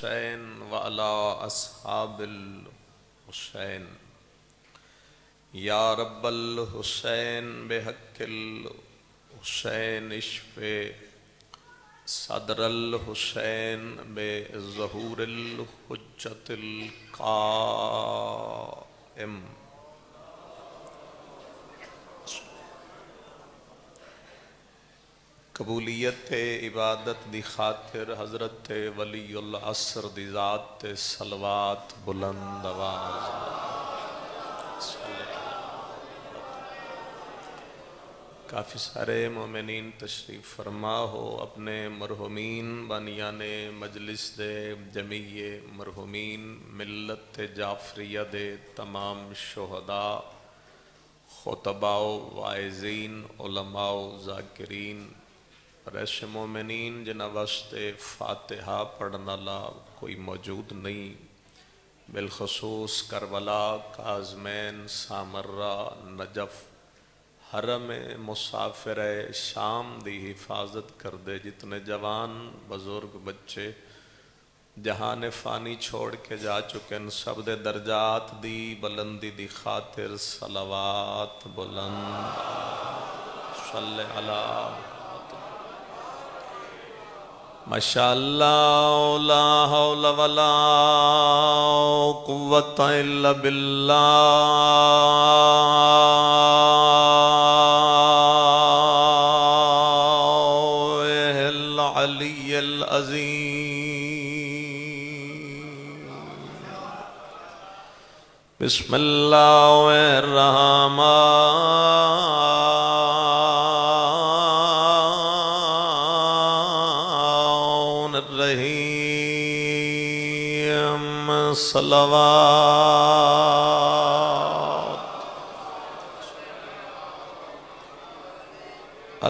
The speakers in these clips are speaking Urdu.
الحسین وعلی اصحاب الحسین یا رب الحسین بحق الحسین اشفِ صدر الحسین بظہور الحجت القائم۔ قبولیت عبادت دی خاطر حضرت ولی العصر دی ذات تے صلوات بلند آواز۔ کافی سارے مومنین تشریف فرما ہو، اپنے مرحومین بانیان مجلس دے، جمیع مرحومین ملت جعفریہ دے تمام شہداء، خطباء واعظین، علماء ذاکرین اور ایسے مومنین جنہ واسطے فاتحہ پڑھنا لا کوئی موجود نہیں، بالخصوص کربلا، کاظمین، سامرہ، نجف، حرم مسافر شام دی حفاظت کر دے، جتنے جوان بزرگ بچے جہان فانی چھوڑ کے جا چکے ان سب دے درجات دی بلندی دی خاطر صلوات بلند صلی اللہ۔ ماشاءاللہ لا حول ولا قوة الا باللہ العلی العظیم۔ بسم اللہ الرحمن الرحیم، صلوات۔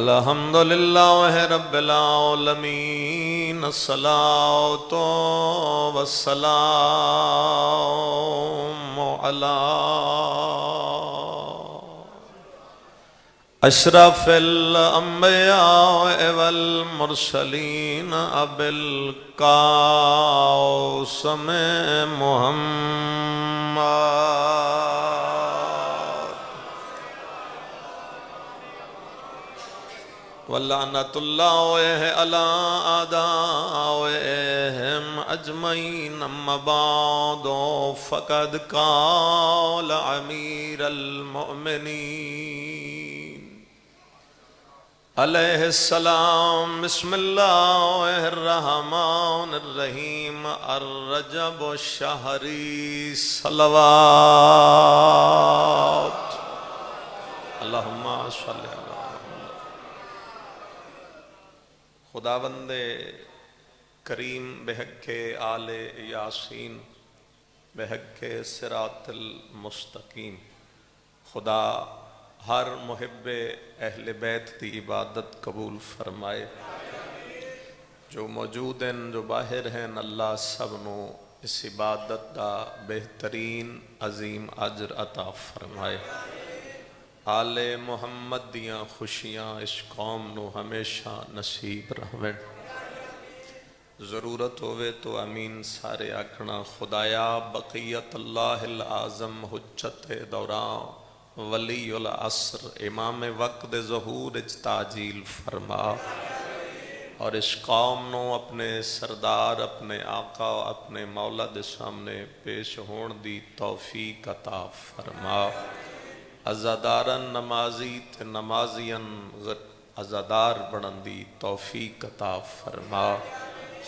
الحمدللہ رب العالمین، الصلاۃ والسلام علی اشرف الانبیاء والمرسلین ابی القاسم محمد ولعنۃ اللہ علی اعدائہم اجمعین، اما بعد فقد قال امیر المؤمنین علیہ السلام، بسم اللہ الرحمن الرحیم، الرجب شہری، صلوات۔ اللہم صلی اللہ۔ خداوند کریم بحق آل یاسین، بحق صراط المستقیم، خدا ہر محب اہل بیت دی عبادت قبول فرمائے، جو موجود ہیں جو باہر ہیں، اللہ سب نو اس عبادت دا بہترین عظیم اجر عطا فرمائے۔ آل محمد دیاں خوشیاں اس قوم نو ہمیشہ نصیب رہویں۔ ضرورت ہوئے تو امین سارے آکھنا، خدایا بقیت اللہ العظم حجت دوران ولی العصر امام وقت ظہور تعجیل فرما، اور اس قوم نو اپنے سردار، اپنے آقا، اپنے مولا دے سامنے پیش ہون دی توفیق عطا فرما۔ عزادارن نمازی تے نمازین عزادار بڑھن دی توفیق عطا فرما۔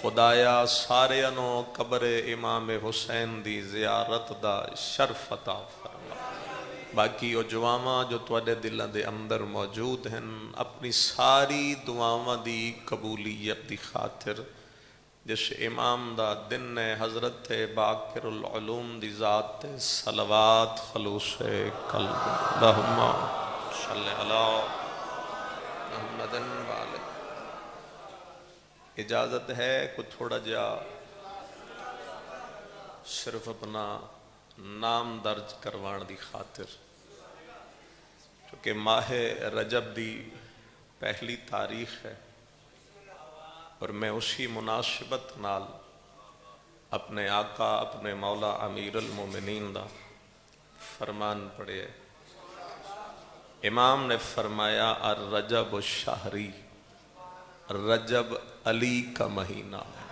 خدایا سارے انو قبر امام حسین دی زیارت دا شرف عطا فرما۔ باقی او دعاواں جو تواڈے دلاں دے اندر موجود ہیں، اپنی ساری دعاواں دی قبولیت دی خاطر، جس امام دا دن ہے حضرت باقر العلوم دی ذات صلوات خلوص قلب۔ اللہم صلی علی محمد وآلہ۔ اجازت ہے کو تھوڑا جا صرف اپنا نام درج کروان دی خاطر، چونکہ ماہ رجب دی پہلی تاریخ ہے، اور میں اسی مناسبت نال اپنے آقا اپنے مولا امیر المومنین دا فرمان پڑھے. امام نے فرمایا الرجب الشہری، رجب علی کا مہینہ ہے.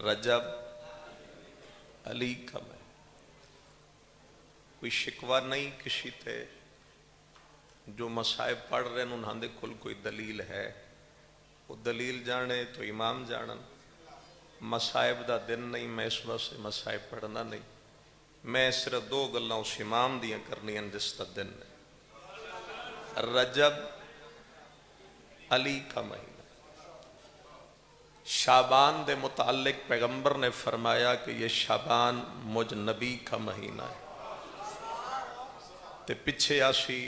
رجب علی کا مہینہ. کوئی شکوہ نہیں کسی تے جو مصائب پڑھ رہے ہیں انہاں دے کل کوئی دلیل ہے، وہ دلیل جانے تو امام جانن. مصائب دا دن نہیں، میں اس واسطے مصائب پڑھنا نہیں، میں صرف دو گلاں اس امام دیاں کرنی ہیں جس دا دن ہے. رجب علی کا مہینہ. شعبان دے متعلق پیغمبر نے فرمایا کہ یہ شعبان مجھ نبی کا مہینہ ہے. تے پچھے آسی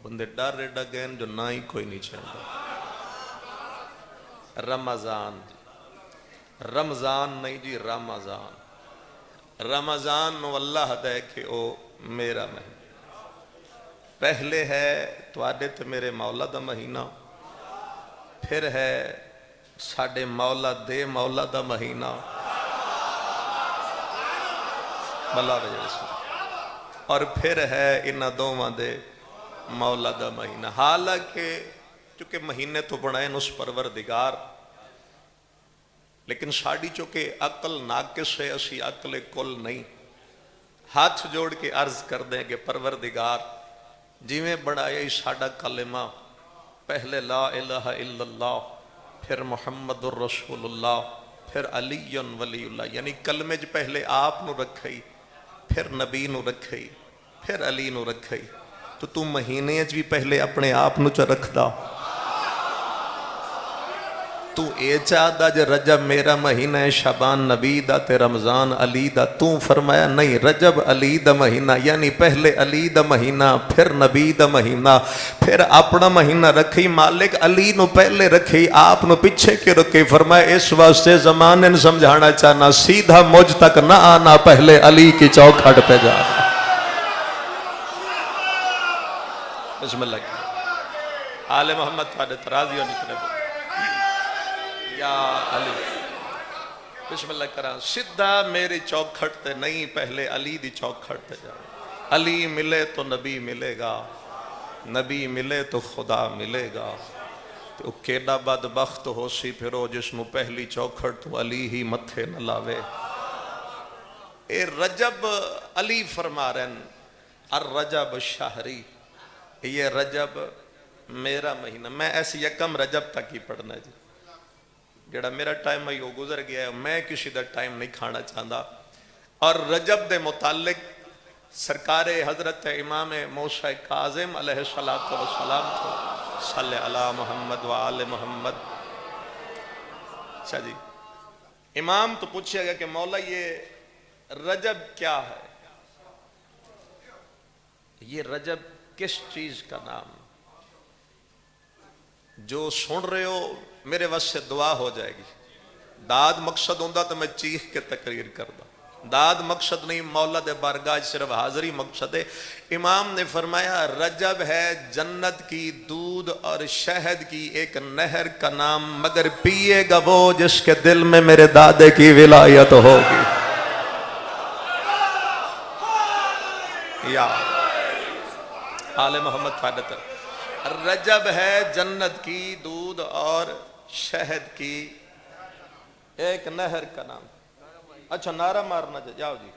بندے ڈر ایڈا گئن جو نہ ہی کوئی نہیں چاہتا. رمضان جی، رمضان نہیں جی، رمضان. رمضان نو اللہ دے کہ او میرا مہینہ. پہلے ہے تواڈے تے میرے مولا دا مہینہ، پھر ہے ساڈے مولا دے مولا دا مہینہ، بلا بجے، اور پھر ہے انہاں دوواں دے مولا دا مہینہ. حالانکہ چونکہ مہینے تو بنائے اس پروردگار، لیکن ساڑی چونکہ عقل ناقص ہے، اسی عقل کل نہیں. ہاتھ جوڑ کے عرض کر دیں کہ پروردگار جویں بنایا ہی ساڑا کلمہ، پہلے لا الہ الا اللہ، پھر محمد الرسول اللہ، پھر علی ولی اللہ، یعنی کلمے جو پہلے آپ نو رکھئی، پھر نبی نو رکھئی، پھر علی نو رکھئی، تو مہینے بھی پہلے اپنے آپ نو چا رکھ دا. تو اے چاہتا جے رجب میرا مہینہ ہے، شعبان نبی دا تے رمضان علی دا. تو فرمایا نہیں، رجب علی دا مہینہ، یعنی پہلے علی دا مہینہ، پھر نبی دا مہینہ، پھر اپنا مہینہ رکھی. مالک علی نو پہلے رکھی، آپ نو پچھے کے رکھی. فرمایا اس واسطے زمانے نے سمجھانا چاہنا، سیدھا مجھ تک نہ آنا، پہلے علی کی چوکھٹ پہ جا. بسم اللہ کی آل محمد تھاڑے ترازیوں نکلے یا علی. بسم اللہ کران سدھا میری چوکھٹ تے نہیں، پہلے علی دی چوکھٹ تے جا. علی ملے تو نبی ملے گا، نبی ملے تو خدا ملے گا. تو کیڑا بدبخت ہو سی پھرو جس نو پہلی چوکھٹ تو علی ہی متھے نہ لاوے. اے رجب علی فرما رہے ہیں الرجب شہری، یہ رجب میرا مہینہ. میں ایسی یکم رجب تک ہی پڑھنا جی، جڑا میرا ٹائم ہے وہ گزر گیا ہے، میں کسی دا ٹائم نہیں کھانا چاہتا. اور رجب دے متعلق سرکار حضرت امام موسیٰ کاظم علیہ السلام کو صلی علی محمد و آل محمد. اچھا جی، امام تو پوچھے گا کہ مولا یہ رجب کیا ہے، یہ رجب کس چیز کا نام؟ جو سن رہے ہو میرے واسطے دعا ہو جائے گی. داد مقصد ہوندہ تو میں چیخ کے تقریر کردہ، داد مقصد نہیں، مولا دے بارگاہ صرف حاضری مقصد ہے. امام نے فرمایا رجب ہے جنت کی دودھ اور شہد کی ایک نہر کا نام، مگر پیے گا وہ جس کے دل میں میرے دادے کی ولایت ہوگی. یا آل محمد فائدت. رجب ہے جنت کی دودھ اور شہد کی ایک نہر کا نام. اچھا نعرہ مارنا جاؤ جی.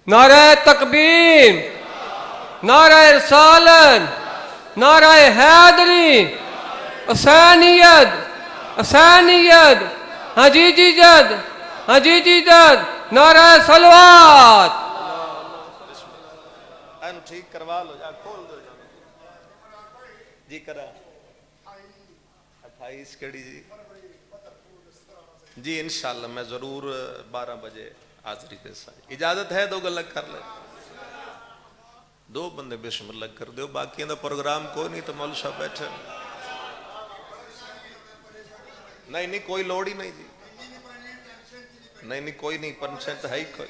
نعرہ تکبیر، نعرہ رسالت، نعرہ حیدری، حسینیت، حسینیت، حجیجی جد، حجیجی جد، نعرہ صلوات. اینو ٹھیک کروا لو جا، کھول دو جی. کرا 28 کڑی جی جی انشاءاللہ میں ضرور 12 بجے حاضری دے سکتا. اجازت ہے دو گلہ کر لے، دو بندے بسم اللہ کر دیو، باقی اندھا پروگرام کوئی نہیں تو مولوی صاحب بیٹھے. نہیں کوئی لوڑ ہی نہیں جی، نہیں کوئی نہیں، پرسنٹ ہے ہی کوئی.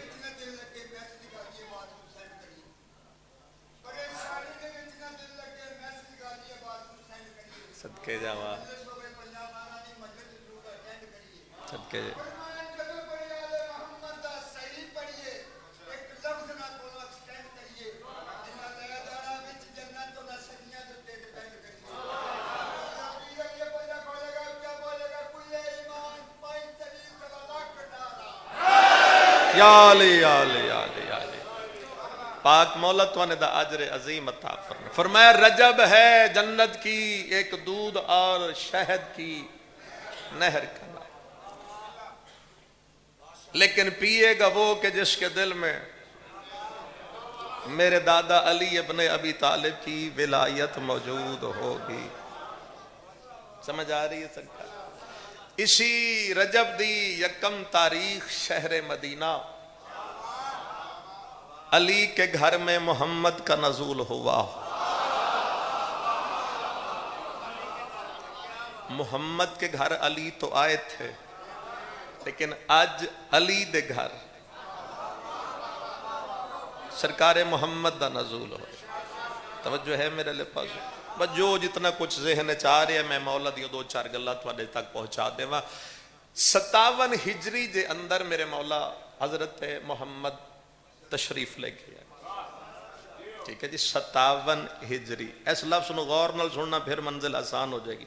صدقے جاواں صدقے یا علی یا علی یا علی یا علی پاک مولا تو نے دا اجر عظیم عطا فرمائے. فرمایا رجب ہے جنت کی ایک دودھ اور شہد کی نہر کا نام، لیکن پیے گا وہ کہ جس کے دل میں میرے دادا علی ابن ابی طالب کی ولایت موجود ہوگی. سمجھ آ رہی ہے سرکار؟ اسی رجب دی یکم تاریخ شہر مدینہ علی کے گھر میں محمد کا نزول ہوا. محمد کے گھر علی تو آئے تھے، لیکن آج علی دے گھر سرکار محمد دا نزول ہو. توجہ ہے میرے لے پاس؟ بس جو جتنا کچھ ذہن چاہ رہے ہیں میں مولا دیو دو چار گلہ تھوڑے تک پہنچا دے وا. 57 ہجری دے اندر میرے مولا حضرت محمد تشریف لے گئے. ٹھیک ہے جی، 57 ہجری. اس لفظ نو غور نال سننا پھر منزل آسان ہو جائے گی.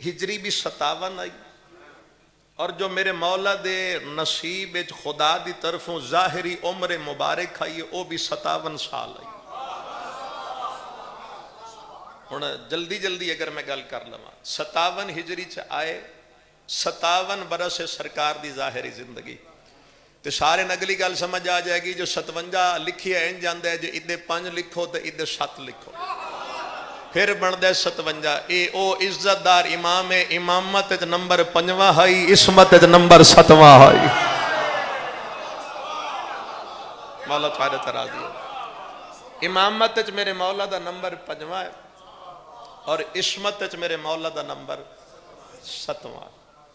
ہجری بھی 57 آئی، اور جو میرے مولا دے نصیب خدا دی طرفوں ظاہری عمر مبارک آئی وہ بھی 57 سال آئی. ہن جلدی جلدی اگر میں گل کر لواں، 57 ہجری چ آئے، 57 برس سرکار دی ظاہری زندگی تے سارے اگلی گل سمجھ آ جائے گی. جو 57 لکھی ہے انج جاندا ہے جے ادے 5 لکھو تے ادے 7 لکھو پھر بندا ہے 57. اے او عزت دار امام ہے، امامت وچ نمبر 5واں ہے، عصمت وچ نمبر 7واں ہے. مولا تھارے راضی ہو. امامت وچ میرے مولا دا نمبر 5واں ہے اور عصمت وچ میرے مولا دا نمبر 7واں.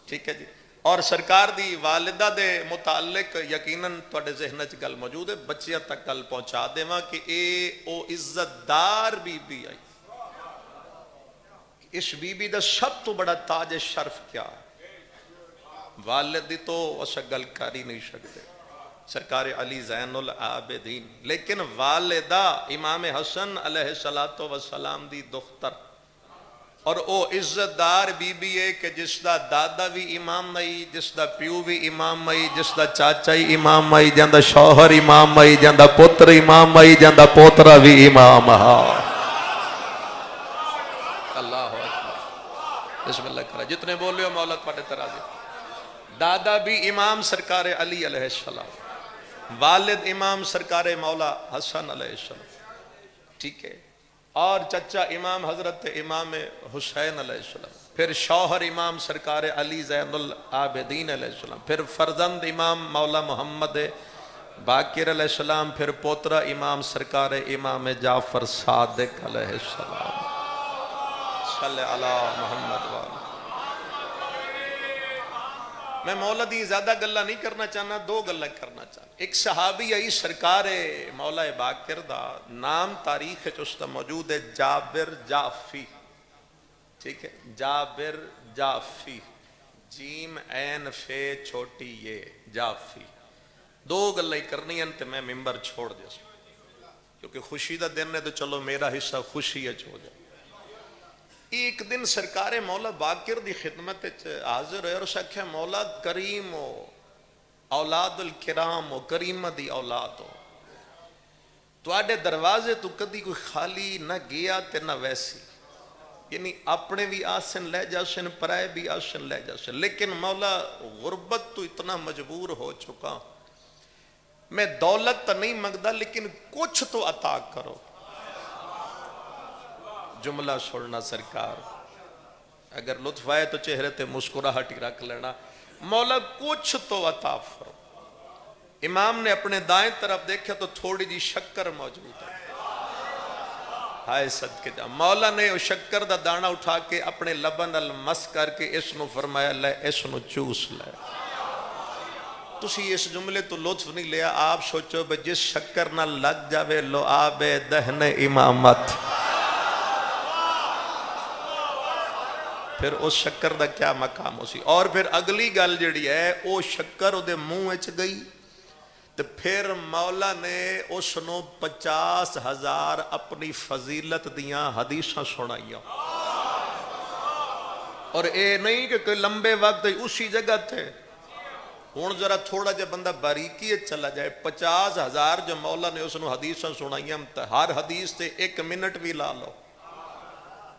ٹھیک ہے جی. اور سرکار دی والدہ دے متعلق یقیناً تواڈے ذہن وچ گل موجود ہے، بچیاں تک گل پہنچا دیواں کہ اے او عزت دار بی بی آئی. اس بی بی دا سب تو بڑا تاج شرف کیا ہے؟ والد دی تو اسا گل کر ہی نہیں سکتے، سرکار علی زین العابدین. لیکن والدہ امام حسن علیہ السلام دی دختر، اور او عزت دار بی بی ہے کہ جس دا دادا بھی امام آئی، جس دا پیو بھی امام آئی، جس دا چاچا ہی امام آئی، جاندہ شوہر امام آئی، جاندہ پتر امام آئی، جاندہ پوترا بھی امام آئی. اللہ اکبر، بسم اللہ کرا. جتنے بولے ہو مولا تواڈے تے راضی. دادا بھی امام سرکار علی علیہ السلام، والد امام سرکار مولا حسن علیہ السلام. ٹھیک ہے. اور چچا امام حضرت امام حسین علیہ السلام، پھر شوہر امام سرکار علی زین العابدین علیہ السلام، پھر فرزند امام مولا محمد باقر علیہ السلام، پھر پوترا امام سرکار امام جعفر صادق علیہ السلام. صلی علی محمد وآلہ. میں مولا دی زیادہ گلہ نہیں کرنا چاہنا، دو گلہ کرنا چاہنا. ایک صحابی آئی سرکار مولا باقر دا، نام تاریخ اس دا موجود ہے جابر جعفی. ٹھیک ہے، جابر جعفی، جیم عین فے چھوٹی یہ جعفی. دو گلہ ہی کرنی ہیں تے میں ممبر چھوڑ دیا کیونکہ خوشی دا دن ہے تو چلو میرا حصہ خوشی ہے چھوڑ جائے. ایک دن سرکار مولا باقر دی خدمت حاضر ہے اور اس آکھیا مولا کریم ہو، اولاد الکرام ہو، کریمہ دی اولاد ہو، تو آڈے دروازے تو کدی کوئی خالی نہ گیا تے نہ ویسی. یعنی اپنے بھی آسن لے جاسن، پرائے بھی آسن لے جاسن. لیکن مولا غربت تو اتنا مجبور ہو چکا، میں دولت تو نہیں مانگدا لیکن کچھ تو عطا کرو. جملہ سننا سرکار، اگر لطف آئے تو چہرے تے مسکراہٹ ہی رکھ لینا. مولا کچھ تو عطا فرماؤ. امام نے اپنے دائیں طرف دیکھا تو تھوڑی جی شکر موجود ہے. ہائے صدقے جا. مولا نے وہ شکر دا دانہ اٹھا کے اپنے لبن المس کر کے اس نو فرمایا لے، اس نو چوس لے. تسی اس جملے تو لطف نہیں لیا. آپ سوچو بے جس شکر نہ لگ جاوے لو آبے دہن امامت. پھر اس شکر دا کیا مقام ہو سی. اور پھر اگلی گل جڑی ہے وہ شکر وہ منہ وچ گئی تو پھر مولا نے اس نو 50,000 اپنی فضیلت دیاں حدیثاں سنائیاں. اور اے نہیں کہ کوئی لمبے وقت اسی جگہ تھے. ہوں ذرا تھوڑا جا بندہ باریکی چلا جائے, 50,000 جو مولا نے اس نو حدیثاں سنائیاں, ہر حدیث تے 1 منٹ بھی لا لو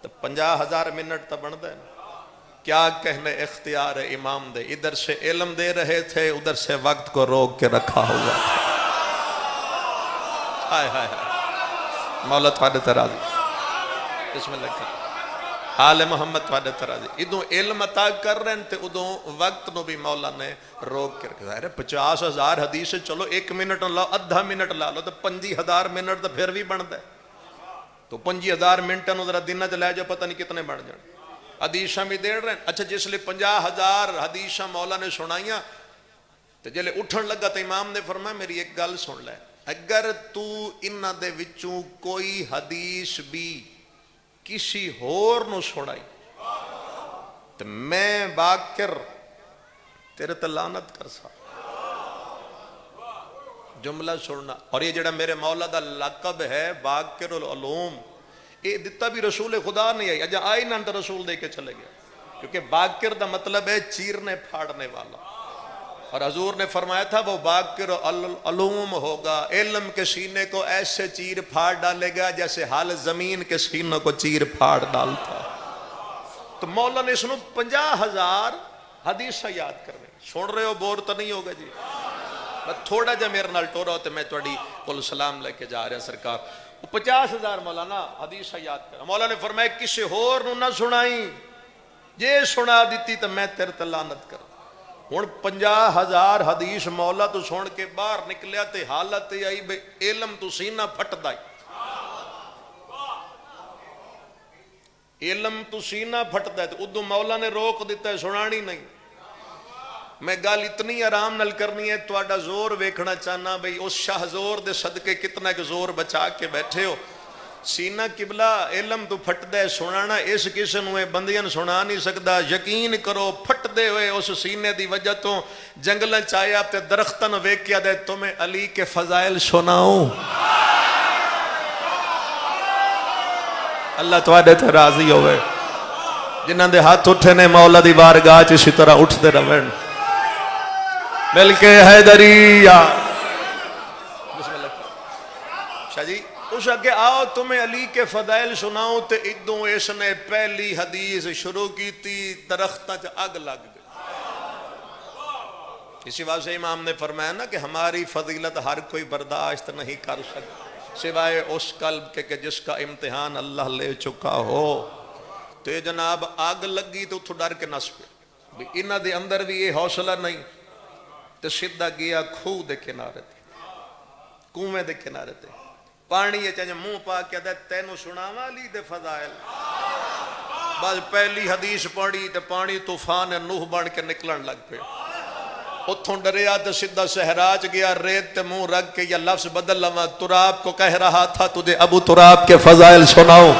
تو 50,000 منٹ تو بنتا ہے. کیا کہنے اختیار ہے امام دے, ادھر سے علم دے رہے تھے, ادھر سے وقت کو روک کے رکھا ہوا تھا. ہائے ہائے ہائے مولا تھوڑے تراضی بسم اللہ کر آل محمد تھوڑے تراضی ادوں علم عطا کر رہے ہیں تے ادوں وقت نو بھی مولا نے روک کے رکھا ہے. 50,000 حدیث چلو 1 منٹ لا, آدھا منٹ لا لو تو 25,000 منٹ تو پھر بھی بنتا ہے. تو 25,000 منٹ نو ذرا دن چ لے جاؤ پتہ نہیں کتنے بن جان. حدیثاں بھی دے رہے ہیں. اچھا جس لئے 50,000 حدیثاں مولا نے سنائیاں تو جلے اٹھن لگا تو امام نے فرمایا میری ایک گل سن لے, اگر تو انہاں دے وچوں کوئی حدیث بھی کسی ہور نو سنائی تو میں باکر تیرے تے لعنت کر سا. جملہ سننا. اور یہ جڑا میرے مولا دا لقب ہے باکر العلوم, یہ دتا بھی رسول خدا نہیں آئی, اجا آئی نہ تو رسول دے کے چلے گیا. کیونکہ باکر دا مطلب ہے چیرنے پھاڑنے والا, اور حضور نے فرمایا تھا وہ باکر العلوم ہوگا, علم کے سینے کو ایسے چیر پھاڑ ڈالے گا جیسے حال زمین کے سینوں کو چیر پھاڑ ڈالتا. تو مولا نے اس نو 50,000 حدیثاں یاد کرنے. سن رہے ہو, بور تو نہیں ہوگا جی. تھوڑا جا میرے نال ٹورا ہوتے میں تھوڑی کل سلام لے کے جا رہا سرکار. 50,000 مولانا حدیث یاد کر. مولا نے فرمایا کسی ہور نو نہ سنائی, یہ سنا دیتی تو میں تیرے تے لعنت کر. ہن 50,000 حدیث مولا تو سن کے باہر نکلیا تے حالت آئی بے علم تو سینہ پھٹدا, علم تو سینہ پھٹدا ہے. تو ادو مولا نے روک دیتا ہے, سنانی نہیں. میں گل اتنی آرام نال کرنی ہے, تہاڈا زور ویکھنا چاہنا بھئی اس شاہ زور دے صدقے کتنا کہ زور بچا کے بیٹھے ہو. سینہ قبلہ علم تو پھٹ دے, سنانا اس کسے نو بندیاں سنا نہیں سکدا. یقین کرو پھٹ دے ہوئے اس سینے دی وجہ تو جنگلاں چایا تے درختاں ویکھیا دے تمہیں علی کے فضائل سناؤں. اللہ تواڈے تے راضی ہوئے. جنہاں دے ہاتھ اٹھے نے مولا دی بارگاہ چ اسی طرح اٹھدے رہن. مل کے حیدریہ بسم اللہ. شاہ جی اس آگے آؤ تمہیں علی کے فضائل سناؤں. تے ادوں اس نے پہلی حدیث شروع کی تھی, درختہ چ اگ لگ گئی. اسی واسطے امام نے فرمایا نا کہ ہماری فضیلت ہر کوئی برداشت نہیں کر سکتا سوائے اس قلب کے کہ جس کا امتحان اللہ لے چکا ہو. تو یہ جناب آگ لگی تو اتھو ڈر کے نس پہ, انہاں دے اندر بھی یہ حوصلہ نہیں. تو سیدھا گیا کھوہ دے کنارے تے, کنویں دے کنارے تے, پانی یہ چاہے منہ پا کے دے تینو سناواں علی دے فضائل. بس پہلی حدیث پڑھی تے پانی طوفان نوح بن کے نکلن لگ پہ. اتھوں ڈریا تو سیدھا صحراچ گیا, ریت تے منہ رکھ کے یا لفظ بدل لواں, تراب کو کہہ رہا تھا تجھے ابو تراب کے فضائل سناؤں.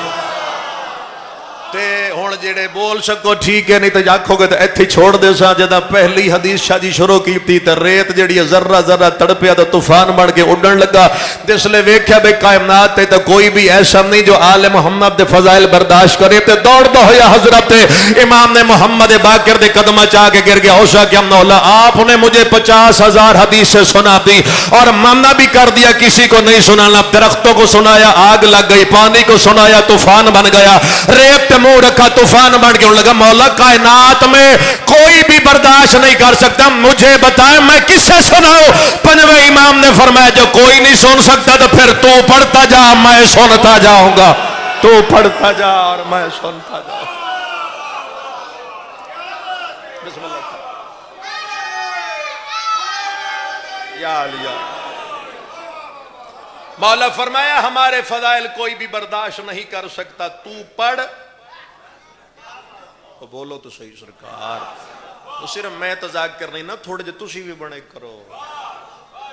تے ہون جڑے بول سکو ٹھیک ہے, نہیں تو آکھو گے تو ایتھے چھوڑ دے سا. جدا پہلی حدیث شاہ جی شروع کی تھی تے ریت جڑی ذرہ ذرہ تڑپیا تو طوفان بن کے اڑن لگا. جس لے ویکھیا بے کائنات تے تو کوئی بھی ایسا نہیں جو آل محمد دے فضائل برداشت کرے. تے دوڑدا ہویا حضرت امام نے محمد باقر دے قدمہ چاہ کے گر گیا. اوشا کہ مولا آپ نے مجھے 50,000 حدیثیں سنا دی اور منع بھی کر دیا کسی کو نہیں سنانا. درختوں کو سنایا آگ لگ گئی, پانی کو سنایا طوفان بن گیا, ریت منہ رکھا طوفان بن کے لگا. مولا کائنات میں کوئی بھی برداشت نہیں کر سکتا, مجھے بتائیں میں کس سے سناؤں. پنجویں امام نے فرمایا جو کوئی نہیں سن سکتا تو پھر تو پڑھتا جا میں سنتا جاؤں گا. تو پڑھتا جا اور میں سنتا جاؤں. بسم اللہ. یا علی. مولا فرمایا ہمارے فضائل کوئی بھی برداشت نہیں کر سکتا, تو پڑھ. بولو تو صحیح سرکار. تو صرف میں تذاکر نہیں نا, تھوڑے جے تسی بھی بڑے کرو.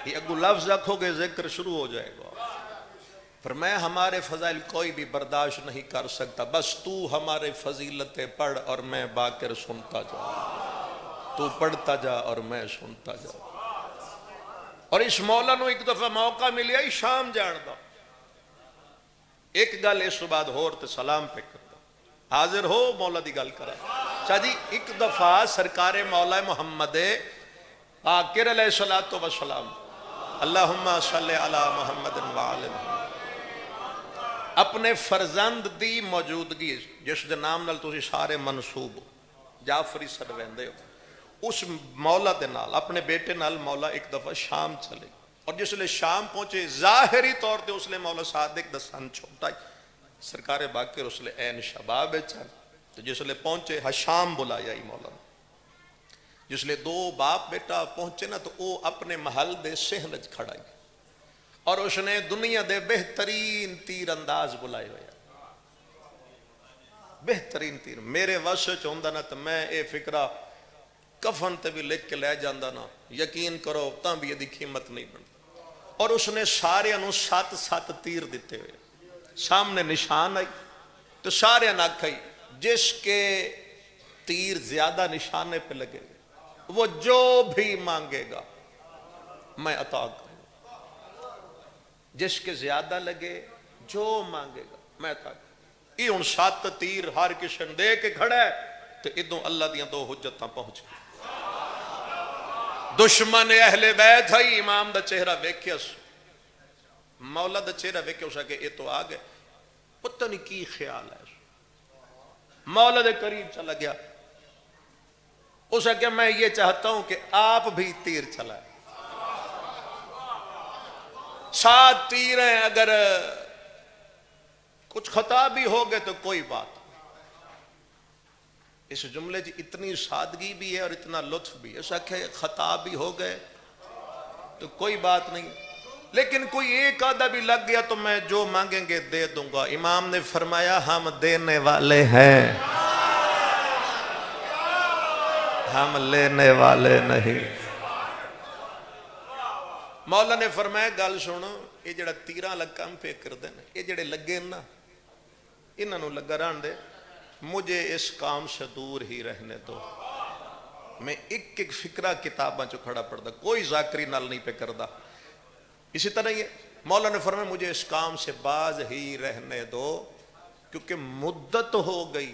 یہ اگو لفظ رکھو گے ذکر شروع ہو جائے گا. فرمایا ہمارے فضائل کوئی بھی برداشت نہیں کر سکتا، بس تو ہمارے فضیلتیں پڑھ اور میں باقر سنتا جاؤں، تو پڑھتا جا اور میں سنتا جاؤں۔ اور اس مولا نو ایک دفعہ موقع ملیا ہی شام جان دا، ایک گل اس بعد ہور تے سلام پہ کرتا، حاضر ہو مولا دی گل کرا۔ شاہ جی ایک دفعہ سرکار مولا محمد باقر علیہ الصلوۃ والسلام اللہم صلی علی محمد وعلی محمد اپنے فرزند دی موجودگی جس دے نام نال تسی سارے منسوب ہو، جعفری سرویندے ہو، اس مولا دے نال اپنے بیٹے نال مولا ایک دفعہ شام چلے، اور جس لئے شام پہنچے ظاہری طور تے اس لئے مولا صادق دا سن چھوٹا ہی، سرکار باقر اس لئے این شباب چل، تو جس لئے پہنچے شام بلایا ہی مولا، جس لئے دو باپ بیٹا پہنچے نا تو وہ اپنے محل دے سہنج کھڑائی، اور اس نے دنیا دے بہترین تیر انداز بلائے ہوئے، بہترین تیر میرے واسے چاہندہ نا تو میں اے فکرہ کفن تے بھی لکھ کے لے جاندہ نا، یقین کرو تاں بھی یہ دی قیمت نہیں بنتا، اور اس نے سارے انہوں 7 تیر دیتے ہوئے، سامنے نشان آئی تو سارے انہوں کھائی جس کے تیر زیادہ نشانے پہ لگے گا وہ جو بھی مانگے گا میں عطا کروں، جس کے زیادہ لگے جو مانگے گا میں عطا کروں۔ یہ ان 7 تیر ہر کشن دے کے کھڑا ہے تو ادھوں اللہ دیاں 2 حجتاں پہنچ گئی۔ دشمن اہل بیت ہے، امام دا چہرہ ویکھیا سو، مولا دا چہرہ ویکھیا اسا کہ یہ تو آ گئے، پتہ نہیں کی خیال ہے، مولا دے قریب چلا گیا، اسا کہ میں یہ چاہتا ہوں کہ آپ بھی تیر چلائیں، 7 تیر ہیں، اگر کچھ خطا بھی ہو گئے تو کوئی بات، اس جملے جی اتنی سادگی بھی ہے اور اتنا لطف بھی ہے، ایسا کہ خطا بھی ہو گئے تو کوئی بات نہیں، لیکن کوئی ایک آدھا بھی لگ گیا تو میں جو مانگیں گے دے دوں گا۔ امام نے فرمایا ہم دینے والے ہیں، ہم لینے والے نہیں۔ مولا نے فرمایا گل سنو، یہ جڑا تیران لگ کام پہ کر دینا، یہ جڑے لگے نا انہوں نے لگا رہن دے، مجھے اس کام سے دور ہی رہنے دو، میں ایک فکرہ کتاباں جو کھڑا پڑتا، کوئی ذاکری نال نہیں پہ کردہ۔ اسی طرح یہ مولا نے فرمایا مجھے اس کام سے باز ہی رہنے دو، کیونکہ مدت ہو گئی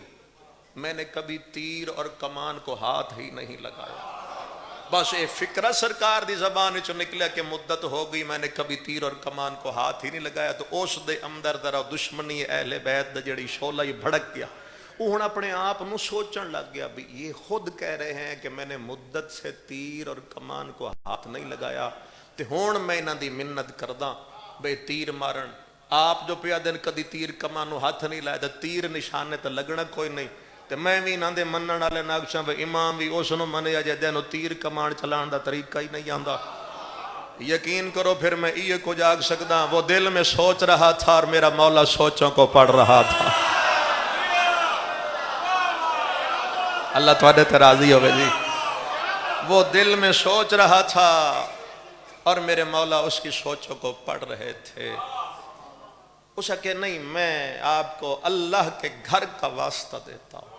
میں نے کبھی تیر اور کمان کو ہاتھ ہی نہیں لگایا، بس یہ فکرہ سرکار دی زبان چو نکلیا کہ مدت ہو گئی میں نے کبھی تیر اور کمان کو ہاتھ ہی نہیں لگایا، تو اس دے اندر ذرا دشمنی اہل بیت دا جڑی شعلہ یہ بھڑک گیا، وہ ہن اپنے آپ نو سوچن لگ گیا بھی یہ خود کہہ رہے ہیں کہ میں نے مدت سے تیر اور کمان کو ہاتھ نہیں لگایا، تے ہون میں انہاں دی منت کرداں بے تیر مارن، آپ جو پیا دن کدی تیر کمان نو ہاتھ نہیں لایا، تیر نشانے تے لگنا کوئی نہیں، تے میں بھی انہاں دے منن والے ناکشاں وے امام بھی اس نو منیا جے دینو تیر کمان چلان دا طریقہ ہی نہیں آندا۔ یقین کرو پھر میں یہ کو جاگ سکدا، وہ دل میں سوچ رہا تھا اور میرا مولا سوچوں کو پڑھ رہا تھا۔ اللہ تواڈے تے راضی ہوئے جی، وہ دل میں سوچ رہا تھا اور میرے مولا اس کی سوچوں کو پڑھ رہے تھے۔ اسا کہ نہیں میں آپ کو اللہ کے گھر کا واسطہ دیتا ہوں،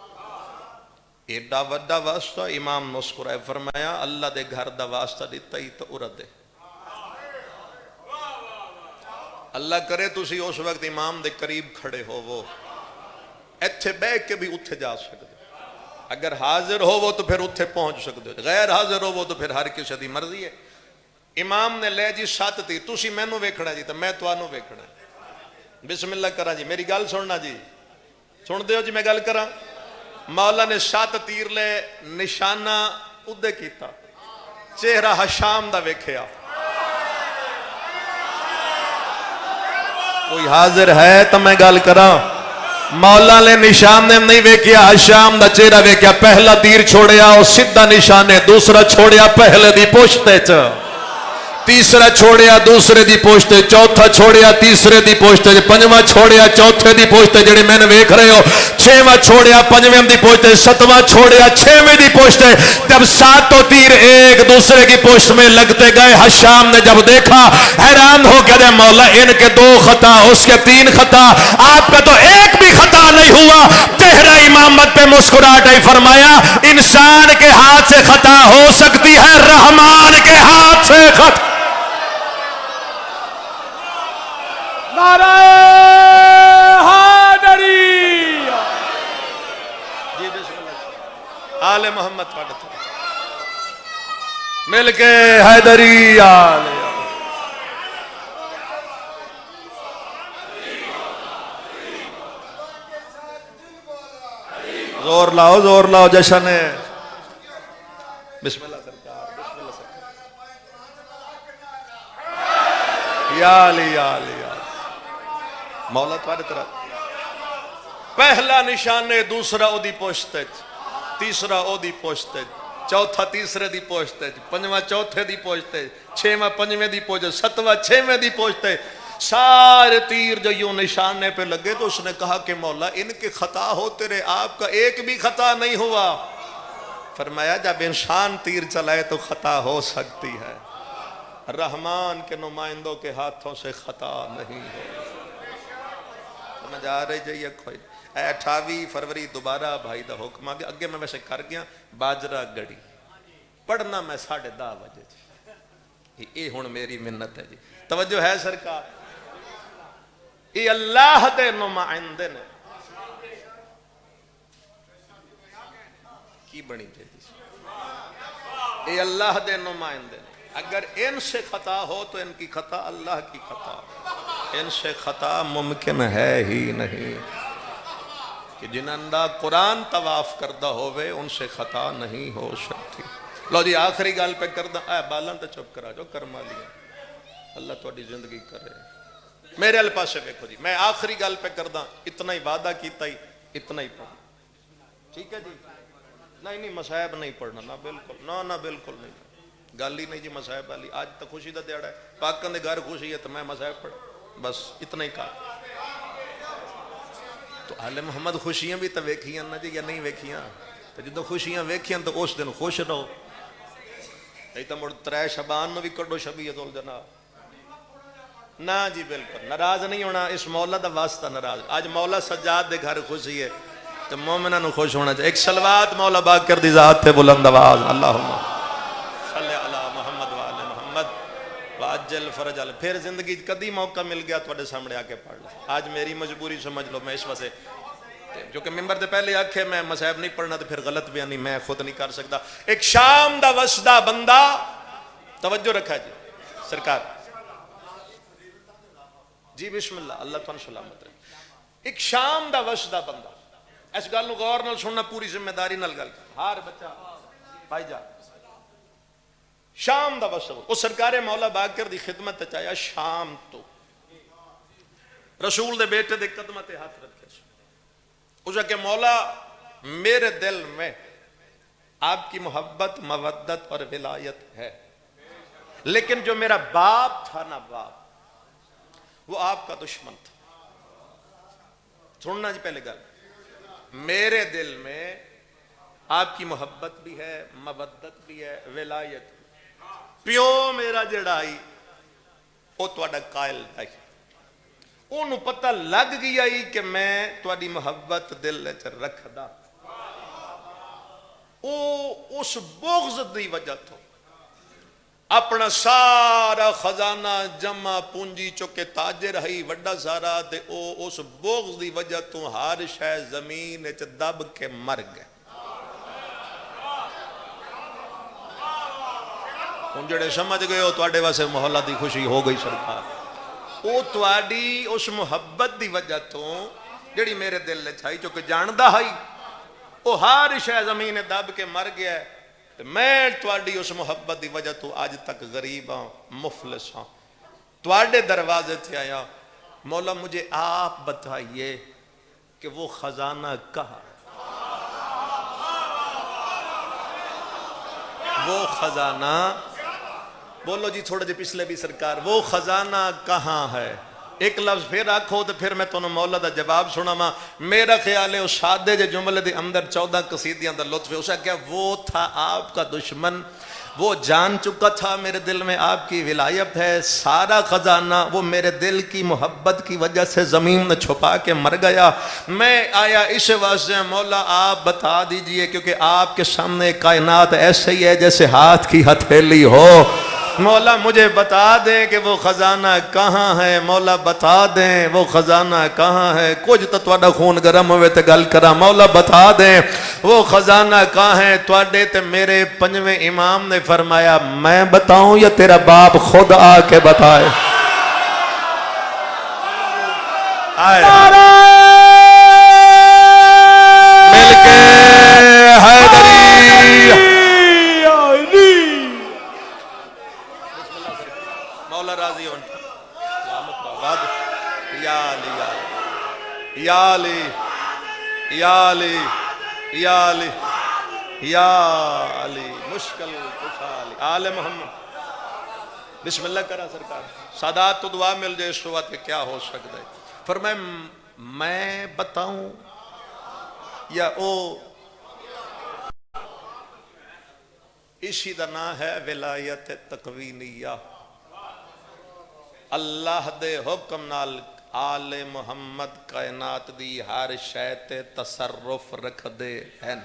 ایڈا وڈا واسطہ۔ امام مسکرائے فرمایا اللہ دے گھر دا واسطہ دیتا ہی تو ارد ہے، اللہ کرے تسی اس وقت امام دے قریب کھڑے ہو، وہ ایتھے بے کے بھی اتھے جا سکتے، اگر حاضر ہو وہ تو پھر اتھے پہنچ سکتے، غیر حاضر ہو وہ تو پھر ہر کسی دی مرضی ہے۔ امام نے لے جی 7 تیر، تسی میں نو ویکھنا جی تو میں توانو ویکھنا ہے، بسم اللہ کرا جی، میری گل سننا جی، سن دیو جی میں گل کرا۔ مولا نے 7 تیر لے، نشانہ ادھے کیتا، چہرہ حشام دا ویکھیا، کوئی حاضر ہے تو میں گل کرا۔ مولا نے نشان نے نہیں ویکھیا، حشام دا چہرہ ویکھیا، پہلا تیر چھوڑیا وہ سیدھا نشانے، دوسرا چھوڑیا پہلے دی پشتے چ، تیسرا چھوڑیا دوسرے دی پوشتے، چوتھا چھوڑیا تیسرے دی پوشتے، پنجواں چھوڑیا چوتھے دی پوشتے جڑے میں نے ویکھ رہے ہو، چھواں چھوڑیا پنجویں دی پوشتے، ستواں چھوڑیا چھویں دی پوشتے۔ جب ساتوں تیر ایک دوسرے کی پوشت میں لگتے گئے، حشام نے جب دیکھا حیران ہو گیا، مولا ان کے 2 خطا، اس کے 3 خطا، آپ کا تو ایک بھی خطا نہیں ہوا۔ چہرہ امامت پہ مسکراہٹ آئی، فرمایا انسان کے ہاتھ سے خطا ہو سکتی ہے، رحمان کے ہاتھ سے خطا۔ نعرہ حیدری، جی بسم اللہ، آل محمد پڑھتے مل کے حیدری آل۔ زور لاؤ جشن ہے۔ بسم اللہ سرکار، بسم اللہ سرکار، یا علی یا علی یا علی۔ مولا تمہاری طرف پہلا نشانے دوسرا او دی پوشتے، تیسرا او دی پوشتے، چوتھا تیسرے دی پوشتے، پنجواں چوتھے دی پوشتے، چھواں پنجویں دی پوشتے، ستواں چھویں دی پوشتے۔ سارے تیر جو یوں نشانے پہ لگے تو اس نے کہا کہ مولا ان کے خطا ہوتے رہے، آپ کا ایک بھی خطا نہیں ہوا۔ فرمایا جب انسان تیر چلائے تو خطا ہو سکتی ہے، رحمان کے نمائندوں کے ہاتھوں سے خطا نہیں ہے۔ سمجھ آ رہی جائیے کوئی؟ 28 فروری دوبارہ بھائی دا حکم آگیا، اگے میں ویسے کر گیا باجرہ گڑی پڑھنا میں 10:30 بجے جی، یہ ہون میری منت ہے جی، توجہ ہے سرکار؟ یہ اللہ دے نمائندے نے کی بنی تھے جی، یہ اللہ دے نمائندے نے، اگر ان سے خطا ہو تو ان کی خطا اللہ کی خطا، ان سے خطا ممکن ہے ہی نہیں کہ جنہاں قرآن طواف کردہ ہوئے ان سے خطا نہیں ہو سکتی۔ لو جی آخری گل پہ کردہ، اے بالن تو چپ کرا جو کرما لیا، اللہ تھوڑی زندگی کرے، میرے الپاسے دیکھو جی، میں آخری گل پہ کردہ، اتنا ہی وعدہ کیتا ہی اتنا ہی پڑھنا، ٹھیک ہے جی؟ نہیں مصائب نہیں پڑھنا، نہ بالکل، نہ بالکل نہیں، گل ہی نہیں جی مصائب والی۔ آج تک خوشی دا دیڑا ہے، پاکن دے گھر خوشی ہے تو میں مصائب پڑھ، بس اتنا ہی کہا۔ تو آل محمد خوشیاں بھی تو ویکھیاں نا جی یا نہیں ویکھیاں؟ تو جدو خوشیاں ویکھیاں تو اس دن خوش رہو، نہیں تو مڑ 3 شبان نو بھی کڈو شبیعت الجناب۔ نہ جی بالکل ناراض نہیں ہونا، اس مولا دا واسطہ ناراض۔ آج مولا سجاد دے گھر خوشی ہے تو مومنہ نو خوش ہونا چاہیے۔ ایک صلوات مولا باقر دی ذات تے بلند آواز، اللہم صلی علی محمد وآل محمد وعجل فرج۔ پھر زندگی کدی موقع مل گیا تواڈے سامنے آ کے پڑھ لیں۔ آج میری مجبوری سمجھ لو، میں اس واسطے جو کہ ممبر دے پہلے آکھے میں مصائب نہیں پڑھنا تو پھر غلط بیانی میں خود نہیں کر سکتا۔ ایک شام دا وسدا بندہ، توجہ رکھا جی سرکار جی، بسم اللہ، اللہ تعالیٰ سلامت رہے۔ ایک شام دا وسدا بندہ، اس گل نو غور نال سننا، پوری ذمہ داری نال گل کر، ہر بچہ بھائی جا، شام دا وسدا وہ سرکار مولا باقر دی خدمت چاہیا، شام تو رسول دے بیٹے دے قدمہ تے ہاتھ رکھے، اس کہ مولا میرے دل میں آپ کی محبت، مودت اور ولایت ہے، لیکن جو میرا باپ تھا نا، باپ وہ آپ کا دشمن تھا۔ سننا جی پہلے گل، میرے دل میں آپ کی محبت بھی ہے، مودت بھی ہے، ولایت بھی۔ پیو میرا جڑا آئی وہ تواڈا قائل آئی، انہوں پتہ لگ گیا ہی کہ میں تواڈی محبت دل وچ رکھدا، او اس بغض دی وجہ تو اپنا سارا خزانہ جمع پونجی چکے تاجر ہی وڈا سارا، تے او اس بغض دی وجہ تو ہر شے زمین وچ دب کے مر گئے۔ ہن جڑے سمجھ گئے ہو تواڈے واسطے محلہ دی خوشی ہو گئی سرکار۔ او تواڈی اس محبت دی وجہ تو جڑی میرے دل وچ آئی، چونکہ جاندا ہی او ہر شے زمین دب کے مر گیا ہے، میں تواڈی اس محبت دی وجہ تو آج تک غریب ہاں، مفلس ہاں، تواڈے دروازے تے آیا، مولا مجھے آپ بتائیے کہ وہ خزانہ کہاں، وہ خزانہ بولو جی تھوڑے جی پچھلے بھی سرکار، وہ خزانہ کہاں ہے؟ ایک لفظ پھر آکھو تو پھر میں تمہیں مولا دا جواب سنا ماں. میرا خیال ہے اس سادے جے جملے دے اندر 14 قصیدیاں دا لطف ہے. اسے کیا وہ تھا آپ کا دشمن، وہ جان چکا تھا میرے دل میں آپ کی ولایت ہے، سارا خزانہ وہ میرے دل کی محبت کی وجہ سے زمین میں چھپا کے مر گیا. میں آیا اس واسطے مولا آپ بتا دیجئے، کیونکہ آپ کے سامنے کائنات ایسے ہی ہے جیسے ہاتھ کی ہتھیلی ہو. مولا مجھے بتا دیں کہ وہ خزانہ کہاں ہے، مولا بتا دیں وہ خزانہ کہاں ہے. کچھ تو تھوڑا خون گرم ہوئے تے گل کرا. مولا بتا دیں وہ خزانہ کہاں ہے. تھوڑے تے میرے پنجویں امام نے فرمایا میں بتاؤں یا تیرا باپ خود آ کے بتائے. مل کے حیدری. مولا راضی ہون یا علی یا علی یا علی یا علی یا علی مشکل کشا علی آل محمد. بسم اللہ کرا سرکار. سادات تو دعا مل جائے اس وقت کہ کیا ہو سکتا ہے. فرمائے میں بتاؤں یا او. اسی دا نام ہے ولایت تقوینیہ. اللہ دے حکم نال آل محمد کائنات دی ہر شے تے تصرف رکھ دے ہیں.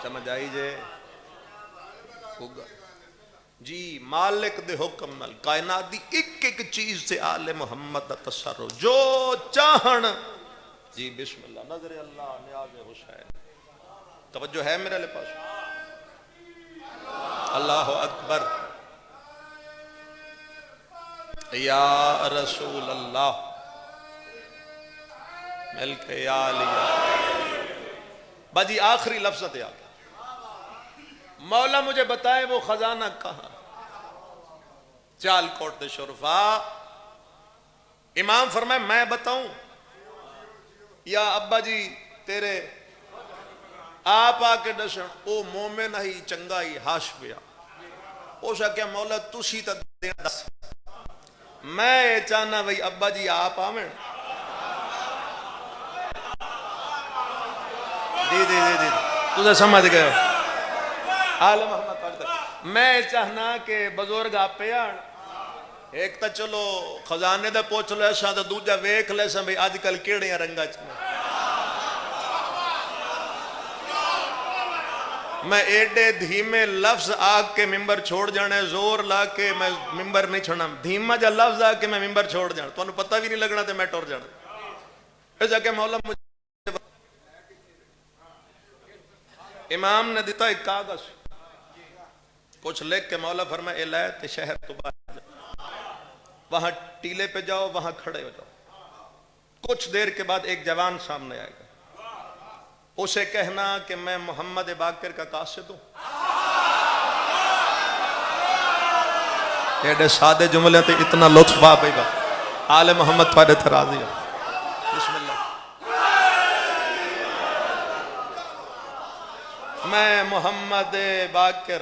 سمجھ آئی جے جی. مالک دے حکم نال کائنات دی ایک ایک چیز سے آل محمد دا تصرف جو چاہن. جی بسم اللہ. نظر اللہ نیاز حسین. توجہ ہے میرے لے پاس. اللہ اکبر. یا رسول اللہ مل کے یا علی. باجی آخری لفظ تے آ گیا. مولا مجھے بتائے وہ خزانہ کہاں. چال کوٹ دے شرفا. امام فرمائے میں بتاؤں یا ابا جی تیرے آپ آ کے دسن. او مومن ہی چنگا ہی ہاش پیا. اس کیا مولا تسی تا دس. میں چاہنا بھئی ابا جی آپ آمین. جی تجھے سمجھ گئے آل محمد پڑھتا. میں چاہنا کہ بزرگ آپ پہ آن. ایک تا چلو خزانے دے پوچھ لے سا تو دوجہ ویکھ لے سا بھئی آج کل کیڑے ہیں رنگا چنے. میں ایڈے دھیمے لفظ آگ کے ممبر چھوڑ جانے. زور لا کے میں ممبر نہیں چھوڑنا. دھیمہ جا لفظ آگ کے میں ممبر چھوڑ جانا. تو انہوں پتہ بھی نہیں لگنا تھے میں ٹور جانا. ایسا کہ مولا مجھے امام نے دیتا ایک کاغذ کچھ لکھ کے مولا فرمائے الہیت شہر تو باہر جاؤ. وہاں ٹیلے پہ جاؤ وہاں کھڑے ہو جاؤ. کچھ دیر کے بعد ایک جوان سامنے آئے گا. اسے کہنا کہ میں محمد باقر کا قاصد ہوں. ایڈے سادے جملے تے اتنا لطف آ پئی گا. آل محمد تھوڑے تے راضی ہو. بسم اللہ. میں محمد باقر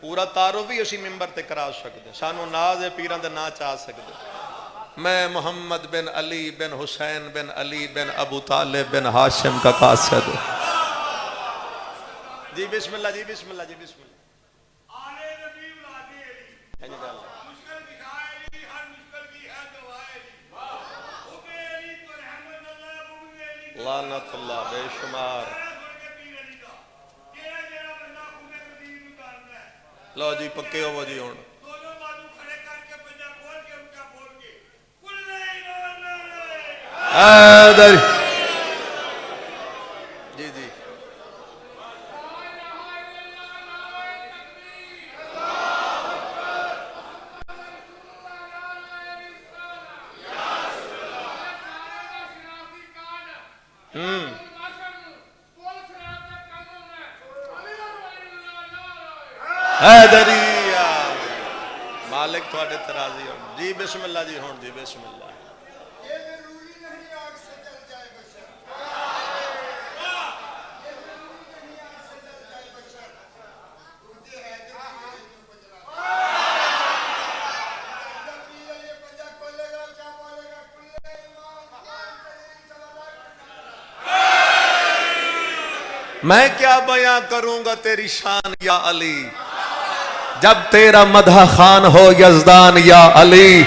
پورا تعارف بھی اسی ممبر تے کرا سکتے. سانو ناز پیران دے نا چاہ سکتے. میں محمد بن علی بن حسین بن علی بن ابو طالب بن ہاشم کا قاصد. جی بسم اللہ جی بسم اللہ جی بسم اللہ. لعنت اللہ بے شمار. لو جی پکے ہو جی ہون. جی جی مالک تھوڑے ترازی ہون. جی بسم اللہ جی ہون. جی بسم اللہ. میں کیا بیاں کروں گا تیری شان یا علی، جب تیرا مدح خان ہو یزدان یا علی،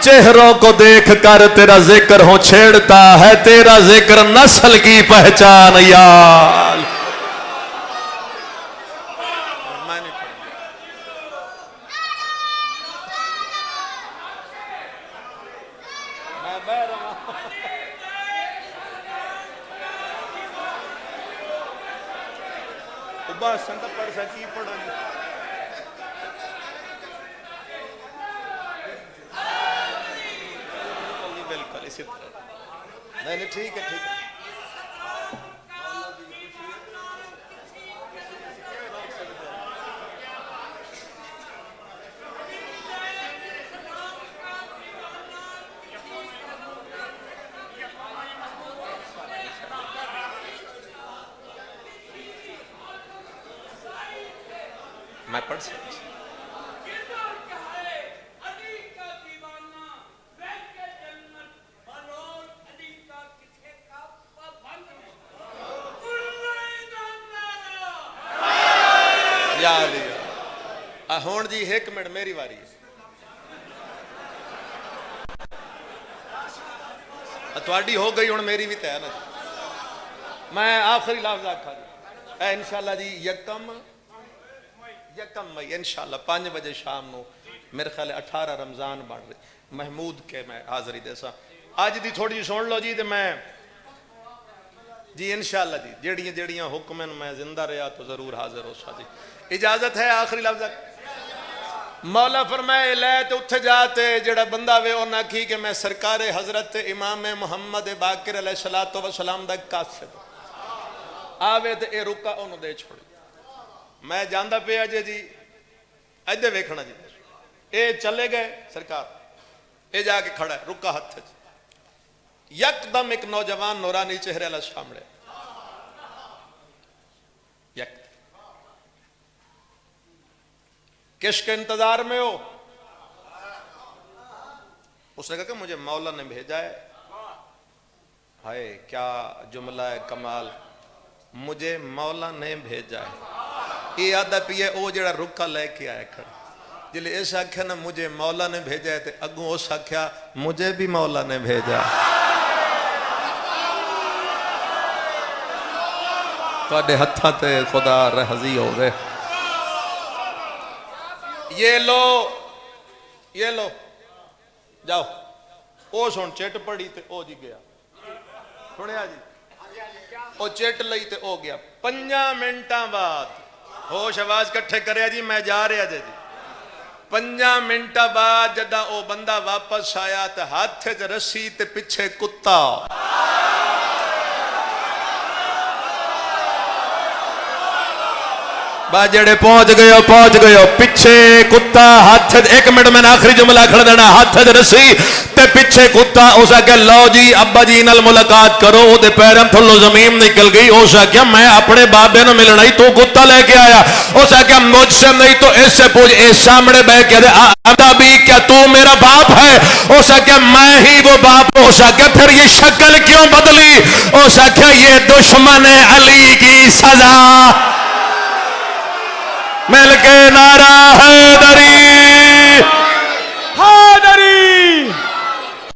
چہروں کو دیکھ کر تیرا ذکر ہو چھیڑتا ہے، تیرا ذکر نسل کی پہچان یا علی۔ میں نہیں پڑھوں گا۔ میں بہ رہا ہوں۔ بس سنت پڑھ سکی پڑھا نہیں۔ بالکل اسی طرح نہیں ٹھیک ہے ٹھیک ہے۔ میں پڑھ سکتا ہوں۔ یا علی ہون جی ایک منٹ میری واری ہے، تواڈی ہو گئی ہوں میری بھی تے ہے نا۔ میں آخری لفظ آکھا جی، اے انشاءاللہ جی یکم مئی انشاءاللہ 5 بجے شام نو، میرے خیال ہے 18 رمضان بن رہی محمود کے میں حاضری دے سا اج دی تھوڑی جی سن لو جی تے میں جی انشاءاللہ جی جیڑیاں حکمیں میں زندہ رہا تو ضرور حاضر ہو سا جی۔ اجازت ہے آخری لفظ مولا فرمائے لے تے اتھے جاتے جڑا بندہ وے اور نہ کی کہ میں سرکار حضرت امام محمد باقر علیہ السلام دا قاصد آوے تے اے رکا انہوں دے چھوڑی۔ میں جاندہ پہ آجے جی ایدے ویکھنا جی، اے چلے گئے سرکار، اے جا کے کھڑا ہے رکا ہتھ جی، یک دم ایک نوجوان نورانی چہرے اللہ سامنے یک کس کے انتظار میں ہو؟ اس نے کہا کہ مجھے مولا نے بھیجا ہے۔ ہائے کیا جملہ ہے کمال، مجھے مولا نے بھیجا ہے۔ یہ آدھا پیے او جڑا رکا لے کے آئے کھڑا جلے اس آکھیا نا مجھے مولا نے بھیجا ہے تے اگوں اس آکھیا مجھے بھی مولا نے بھیجا ہے۔ تواڈے ہتھاں تے خدا رہزی ہو گئے۔ یہ لو جاؤ او سن چٹ پڑی تے او جی گیا، سنیا جی او چٹ لئی تے او گیا۔ 5 منٹاں بعد ہوش آواز کٹھے کریا جی میں جا رہا جی 5 منٹاں بعد جدہ او بندہ واپس آیا تے ہاتھ تے رسی تے پیچھے کتا۔ با جڑے پہنچ گئے ہو پیچھے کتا ہاتھ، ایک منٹ میں آخری جملہ کھڑ دینا، ہاتھ رسی تے پیچھے کتا۔ اس آگے لو جی ابا جی نال ملاقات کرو، او دے پیرم تھلو زمین نکل گئی۔ اس آگے میں اپنے بابے نو ملنا ہی تو کتا لے کے آیا۔ اس آگے مجھ سے نہیں تو اس سے پوچھ، اس سامنے بہ کے ابا بھی کیا تو میرا باپ ہے؟ اس آگے میں ہی وہ باپ ہوں۔ اس آگے پھر یہ شکل کیوں بدلی؟ اس آگے یہ دشمن علی کی سزا۔ مل کے نعرہ حیدری حیدری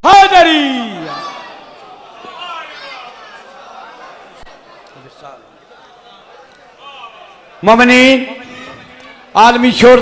حیدری۔ مومنین عالمی شور